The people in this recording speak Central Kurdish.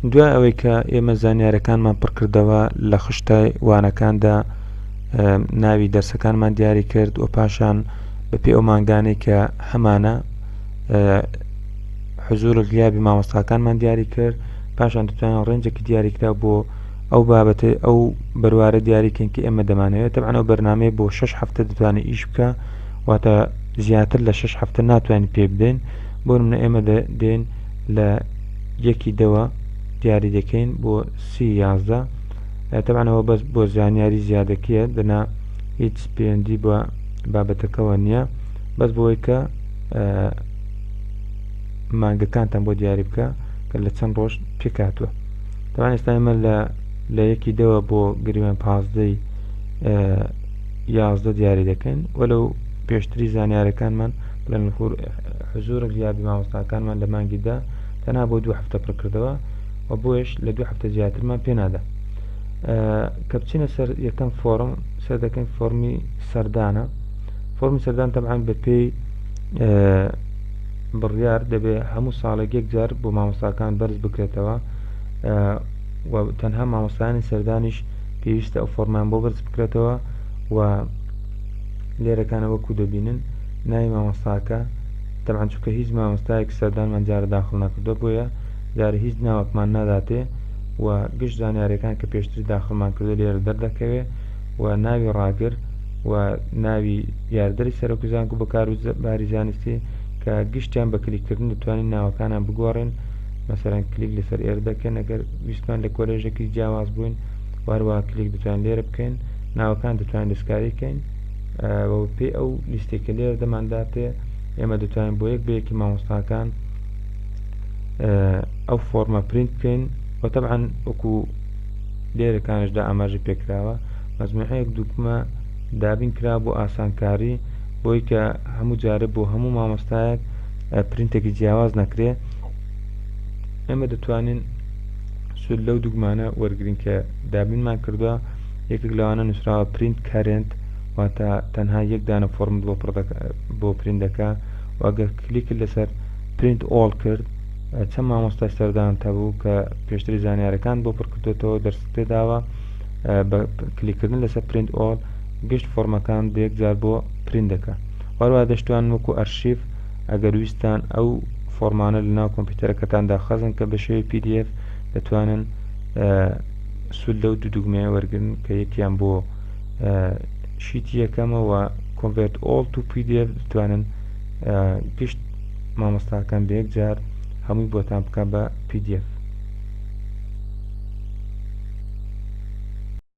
دوای ئەوەی کە ئێمە زانیاریەکانمان پڕ کردەوە لە خشتە وانەکاندا، ناوی دەرسەکانمان دیاری کرد و پاشان بەپێ ئەو مانگانەی کە هەمانە حزور غیابی مامۆستاکانمان دیاری کرد، پاشان دەتوانین ڕێنجێکی دیاریکرا بۆ ئەو بابەتە ئەو بەروارە دیاریکەین کە ئێمە دەمانەوێت. تەبعەن ئەو بەرنامەیە بۆ 6 هەفتە دەتوانێت ئیش بکە، واتە زیاتر لە 6 هەفتە ناتوانین پێ بدەین. بۆ نمونە ئێمە دێن لە 1ی دیاری دەکەین بۆ 30/11. تەبعەنەوە بەس بۆ زانیاری زیادەکیە دەنا هیچ پەیوەندی بە بابەتەکەەوە نییە، بەس بۆی کە مانگەکانتان بۆ دیاری بکە کە لە چەند ڕۆژ پێکاتوە. تەوان ئێستا ئێمە لە 1 بۆ گریوان 15/11 دیاری دەکەین، وەلو پێشتری زانیارەکانمان لە حزور غیابی مامۆستاکانمان لە مانگیدا تەنها بۆ 2 هەفتە پڕکردەوە و بۆیش لە 2 هەفتە زیاترمان پێنادا. کە بچینە سەر یەکەم فۆرم سەر دەکەین فۆرمی سەردانە. فۆرمی سەردان تەبعەن بەپێی بڕیار دەبێ هەموو ساڵێک 1 جار بۆ مامۆستاکان بەرز بکرێتەوە و تەنها مامۆستایانی سەردانیش پێویستە ئەو فۆرمان بۆ بەرز بکرێتەوە و لێرەکانە وەکو دەبینن ناوی مامۆستاکە تەبعەن چونکە هیچ مامۆستایەک سەردانمان جارە داخڵ نەکردووە بۆیە جارە هیچ ناوەکمان ناداتێ و گشت زانیاریەکان کە پێشتری داخڵمان کردو لێرە دەردەکەوێ و ناوی ڕاگر و ناوی یاردەری سەرۆکوزانکو بەکارباری زانستی کە گشتیان بە کلیکردن دەتوانین ناوەکانیان بگۆڕین. مەسەرەن کلیک لەسەر ئێرە دەکەن ئەگەر ویستمان لە کۆلێژێکی جیاواز بووین، واروها کلیک دەتوانین لێرە بکەین، ناوەکان دەتوانین دەستکاری بکەین و پێی ئەو لیستێکە لێرە دەمانداتێ ئێمە دەتوانین بۆ یەک بەیەکی مامۆستاکان ئەو فۆرمە پرینت بکەین و تەبعەن وەکو لێرەکانشدا ئاماژەی پێکراوە مەجموعەیەک دووکمە دابین کرا بۆ ئاسانکاری بۆی کە هەموو جارە بۆ هەموو مامۆستایەک پرینتێکی جیاواز نەکرێ. ئێمە دەتوانین سود لەو دوگمانە وەرگین کە دابینمان کردووە. یەکێک لەوانە نووسراوە پرینت کارنت، واتە تەنها یەک دانە فۆرمت بۆ پرینت دەکا و ئەگەر کلیکت لەسەر پرینت ئۆڵ کرد چەند مامۆستای سەردان هەبوو کە پێشتری زانیارەکان بۆ پڕکردوێتەوە دەرس پێداوە، بە کلیکردن لەسەر پرینت ئۆڵ گشت فۆرمەکان بە یەک جار بۆ پرینت دەکا. هەروەها دەشتوان وەکو ئەرشیف ئەگەر ویستان ئەو فۆرمانە لەناو کۆمپیوتەرەکەتاندا خەزن کە بە شێوەی PDF دەتوانن سود لەو دوو دوگمەیە وەرگن کە یەکیان بۆ شیتی یەکەمەوە convert all to PDF دەتوانن گشت مامۆستاکان بە یەک جار هەمووی بۆتان بکە بە PDF.